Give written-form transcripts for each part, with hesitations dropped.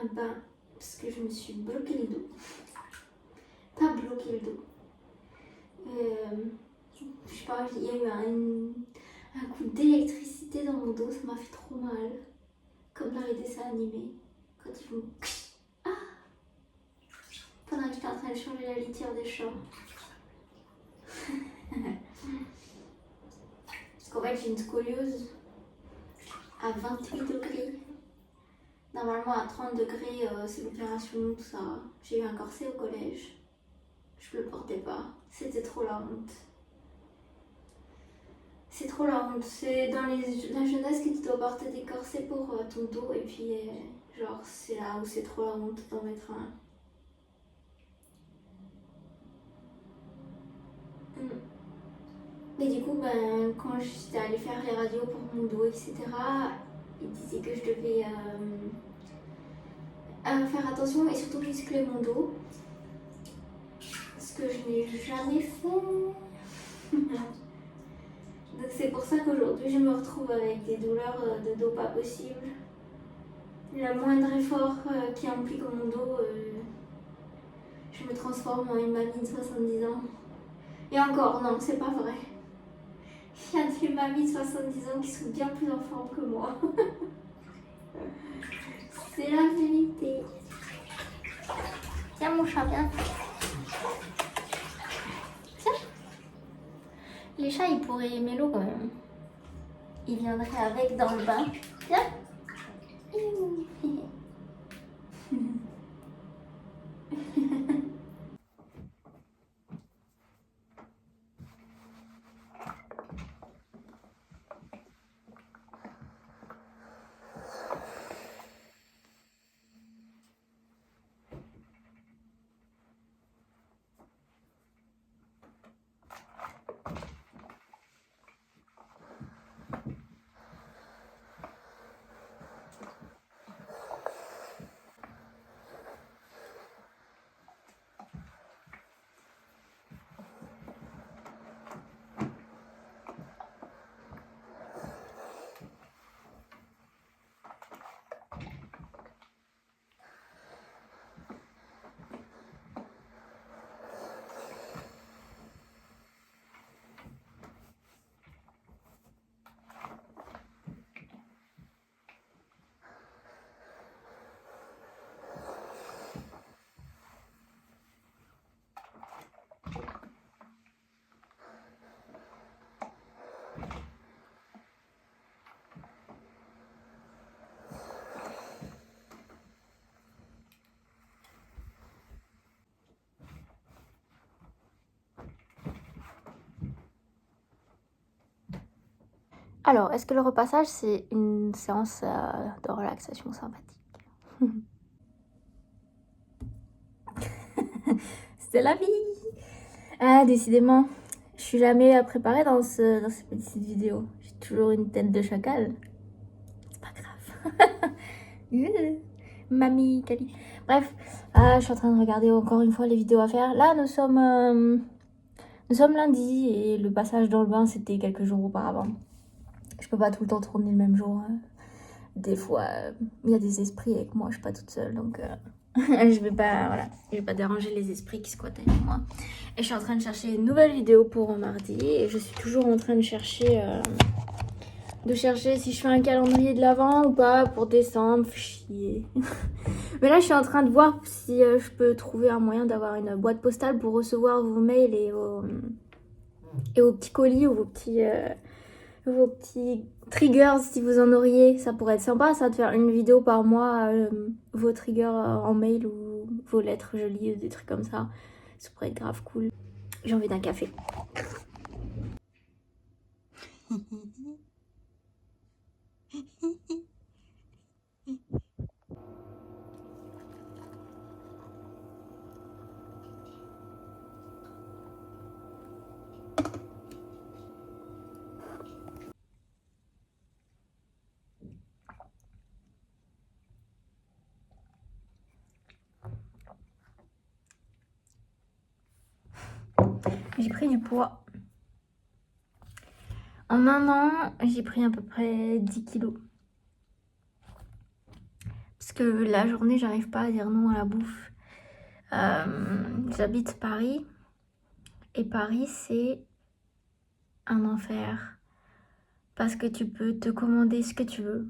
un bain parce que je me suis bloqué le dos. Pas bloqué le dos. Je sais pas, il y a eu un coup d'électricité dans mon dos, ça m'a fait trop mal. Comme dans les dessins animés. Quand ils font... Ah, pendant que j'étais en train de changer la litière des chats. Parce qu'en fait j'ai une scoliose à 28 degrés. Normalement à 30 degrés c'est l'opération, tout ça. J'ai eu un corset au collège. Je le portais pas. C'était trop la honte. C'est trop la honte. C'est dans la jeunesse que tu dois porter des corsets pour ton dos et puis genre c'est là où c'est trop la honte d'en mettre un. Mais du coup, ben, quand j'étais allée faire les radios pour mon dos, etc., ils disaient que je devais faire attention et surtout muscler mon dos. Ce que je n'ai jamais fait. Donc c'est pour ça qu'aujourd'hui je me retrouve avec des douleurs de dos pas possibles. Le moindre effort qui implique mon dos, je me transforme en une mamie de 70 ans. Et encore, non, c'est pas vrai. Il y a des mamies de 70 ans qui sont bien plus en forme que moi. C'est la vérité. Tiens mon chat, viens. Tiens. Les chats, ils pourraient aimer l'eau quand même. Ils viendraient avec dans le bain. Viens. Alors, est-ce que le repassage, c'est une séance de relaxation sympathique? C'est la vie! Ah, décidément, je suis jamais préparée dans cette petite vidéo. J'ai toujours une tête de chacal. C'est pas grave. Mamie, Kali. Bref, je suis en train de regarder encore une fois les vidéos à faire. Là, nous sommes lundi et le passage dans le bain, c'était quelques jours auparavant. Je peux pas tout le temps tourner le même jour. Des fois, il y a des esprits avec moi, je suis pas toute seule, donc je vais pas déranger les esprits qui squattent avec moi. Et je suis en train de chercher une nouvelle vidéo pour mardi et je suis toujours en train de chercher si je fais un calendrier de l'avant ou pas pour décembre. Chier. Mais là, je suis en train de voir si je peux trouver un moyen d'avoir une boîte postale pour recevoir vos mails et vos petits colis ou vos petits triggers si vous en auriez. Ça pourrait être sympa ça de faire une vidéo par mois, vos triggers en mail ou vos lettres jolies ou des trucs comme ça. Ça pourrait être grave cool. J'ai envie d'un café. J'ai pris du poids. En un an, j'ai pris à peu près 10 kilos. Parce que la journée, j'arrive pas à dire non à la bouffe. J'habite Paris. Et Paris, c'est un enfer. Parce que tu peux te commander ce que tu veux,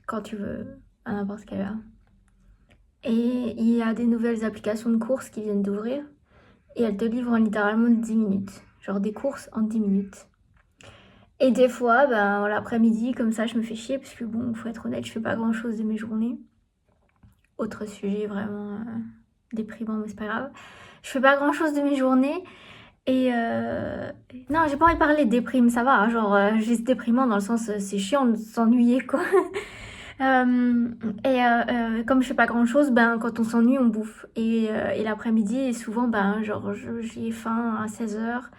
quand tu veux, à n'importe quelle heure. Et il y a des nouvelles applications de courses qui viennent d'ouvrir. Et elles te livrent en littéralement 10 minutes. Genre des courses en 10 minutes. Et des fois, ben, l'après-midi, comme ça, je me fais chier. Parce que bon, faut être honnête, je fais pas grand-chose de mes journées. Autre sujet vraiment déprimant, mais c'est pas grave. Je fais pas grand-chose de mes journées. Et non, j'ai pas envie de parler de déprime, ça va. Hein, genre, juste déprimant dans le sens, c'est chiant de s'ennuyer, quoi. Comme je fais pas grand chose, ben quand on s'ennuie, on bouffe. Et l'après-midi, souvent, ben genre j'ai faim à 16h,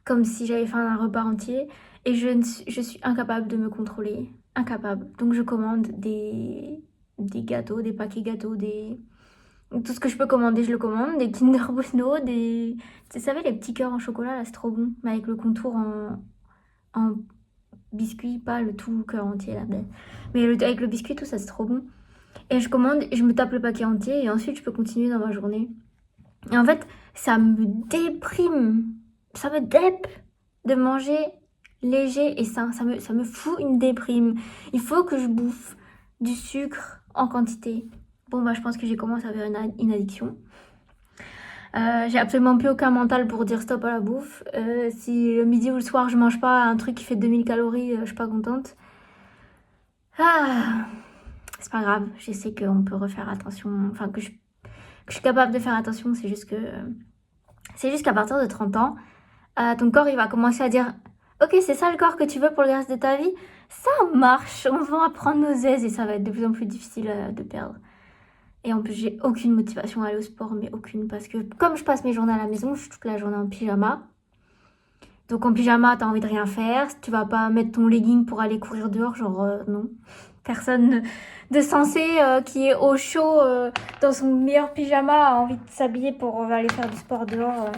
comme si j'avais faim d'un repas entier. Et je suis incapable de me contrôler. Incapable. Donc je commande des gâteaux, des paquets gâteaux, tout ce que je peux commander, je le commande. Des Kinder Bueno, vous savez, les petits cœurs en chocolat, là, c'est trop bon. Mais avec le contour en biscuit, pas le tout cœur entier, là. Mais avec le biscuit, tout ça, c'est trop bon. Et je commande, je me tape le paquet entier et ensuite, je peux continuer dans ma journée. Et en fait, ça me déprime. Ça me dép de manger léger et sain. Ça me fout une déprime. Il faut que je bouffe du sucre en quantité. Bon, bah, je pense que j'ai commencé à avoir une addiction. J'ai absolument plus aucun mental pour dire stop à la bouffe. Si le midi ou le soir je mange pas un truc qui fait 2000 calories, je suis pas contente. Ah, c'est pas grave, je sais qu'on peut refaire attention, enfin que je suis capable de faire attention, c'est juste qu'à partir de 30 ans, ton corps il va commencer à dire ok, c'est ça le corps que tu veux pour le reste de ta vie, ça marche, on va apprendre nos aises et ça va être de plus en plus difficile de perdre. Et en plus, j'ai aucune motivation à aller au sport, mais aucune. Parce que comme je passe mes journées à la maison, je suis toute la journée en pyjama. Donc en pyjama, t'as envie de rien faire. Tu vas pas mettre ton legging pour aller courir dehors, genre non. Personne de sensé qui est au chaud dans son meilleur pyjama a envie de s'habiller pour aller faire du sport dehors.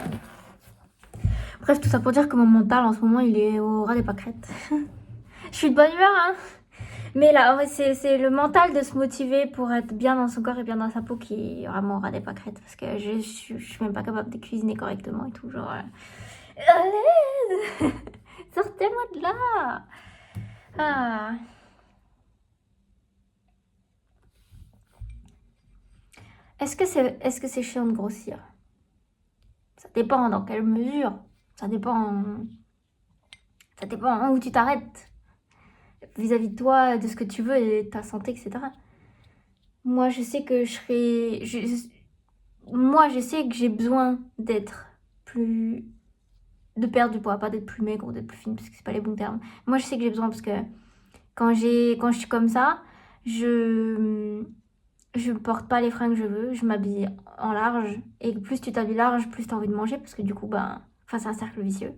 Bref, tout ça pour dire que mon mental en ce moment, il est au ras des pâquerettes. Je suis de bonne humeur, hein. Mais là, c'est le mental de se motiver pour être bien dans son corps et bien dans sa peau qui est vraiment au ras des pâquerettes. Parce que je suis même pas capable de cuisiner correctement et tout. Genre, allez, sortez-moi de là. Ah. Est-ce que c'est chiant de grossir? Ça dépend dans quelle mesure. Ça dépend où tu t'arrêtes vis-à-vis de toi, de ce que tu veux et de ta santé, etc. Moi, je sais que moi, je sais que j'ai besoin d'être plus... de perdre du poids, pas d'être plus maigre ou d'être plus fine, parce que c'est pas les bons termes. Moi, je sais que j'ai besoin parce que quand je suis comme ça, je porte pas les fringues que je veux, je m'habille en large. Et plus tu t'habilles large, plus t'as envie de manger, parce que du coup, ben, enfin, c'est un cercle vicieux.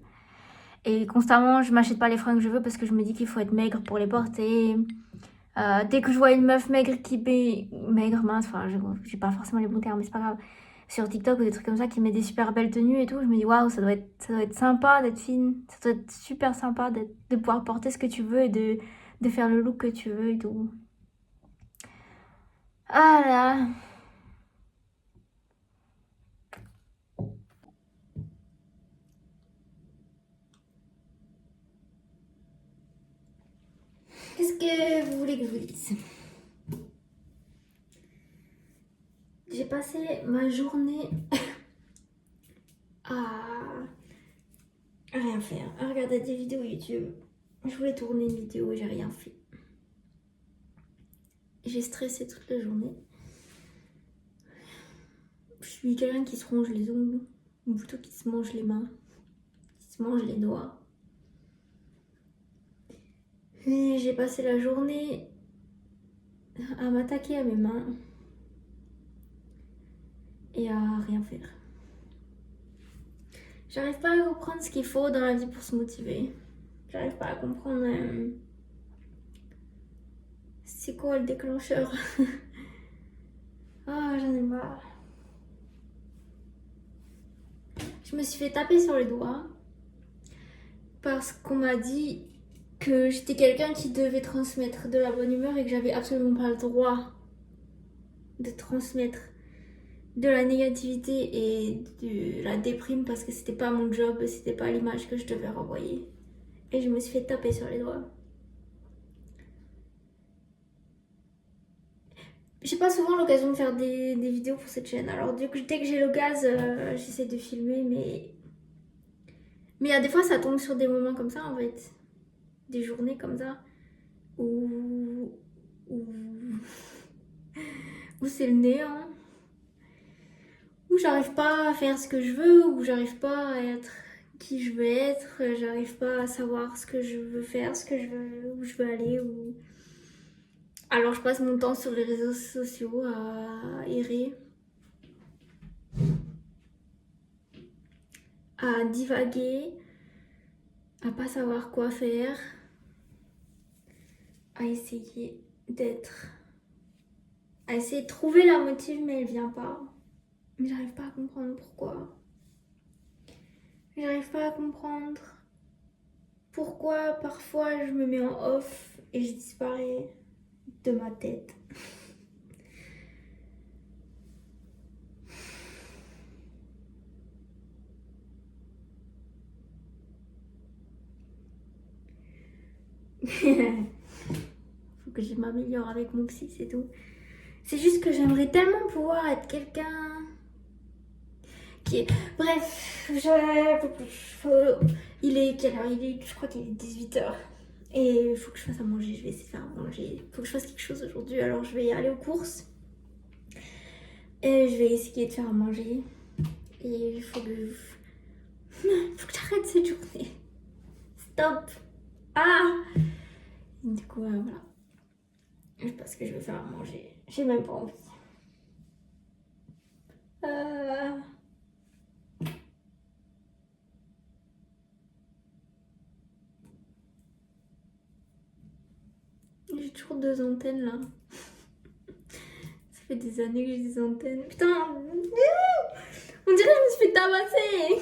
Et constamment, je m'achète pas les fringues que je veux parce que je me dis qu'il faut être maigre pour les porter. Dès que je vois une meuf maigre maigre, mince, enfin, j'ai pas forcément les bons termes, mais c'est pas grave. Sur TikTok ou des trucs comme ça qui met des super belles tenues et tout, je me dis waouh, ça doit être sympa d'être fine. Ça doit être super sympa de pouvoir porter ce que tu veux et de faire le look que tu veux et tout. Ah là. Qu'est-ce que vous voulez que je vous dise? J'ai passé ma journée à rien faire, à regarder des vidéos YouTube. Je voulais tourner une vidéo et j'ai rien fait. J'ai stressé toute la journée. Je suis quelqu'un qui se ronge les ongles, ou plutôt qui se mange les mains, qui se mange les doigts. Et j'ai passé la journée à m'attaquer à mes mains et à rien faire. J'arrive pas à comprendre ce qu'il faut dans la vie pour se motiver. J'arrive pas à comprendre c'est quoi le déclencheur. Ah, j'en ai marre. Je me suis fait taper sur les doigts parce qu'on m'a dit que j'étais quelqu'un qui devait transmettre de la bonne humeur et que j'avais absolument pas le droit de transmettre de la négativité et de la déprime parce que c'était pas mon job, c'était pas l'image que je devais renvoyer. Et je me suis fait taper sur les doigts. J'ai pas souvent l'occasion de faire des vidéos pour cette chaîne. Alors du coup, dès que j'ai l'occasion, j'essaie de filmer, mais il y a des fois ça tombe sur des moments comme ça en fait. Des journées comme ça où, où, où c'est le néant. Où j'arrive pas à faire ce que je veux, où j'arrive pas à être qui je veux être, j'arrive pas à savoir ce que je veux faire, ce que je veux, où je veux aller. Alors je passe mon temps sur les réseaux sociaux à errer, à divaguer, à pas savoir quoi faire, à essayer d'être, à essayer de trouver la motive mais elle vient pas. Mais j'arrive pas à comprendre pourquoi. J'arrive pas à comprendre pourquoi parfois je me mets en off et je disparais de ma tête. Faut que je m'améliore avec mon psy, c'est tout. C'est juste que j'aimerais tellement pouvoir être quelqu'un qui est... Bref, il est quelle heure? Je crois qu'il est 18h. Et il faut que je fasse à manger, je vais essayer de faire à manger. Il faut que je fasse quelque chose aujourd'hui, alors je vais aller aux courses. Et je vais essayer de faire à manger. Et il faut que... faut que j'arrête cette journée. Stop. Ah. Du coup, voilà. Je sais pas ce que je vais faire à manger. J'ai même pas envie. J'ai toujours 2 antennes là. Ça fait des années que j'ai des antennes. Putain. On dirait que je me suis fait tabasser.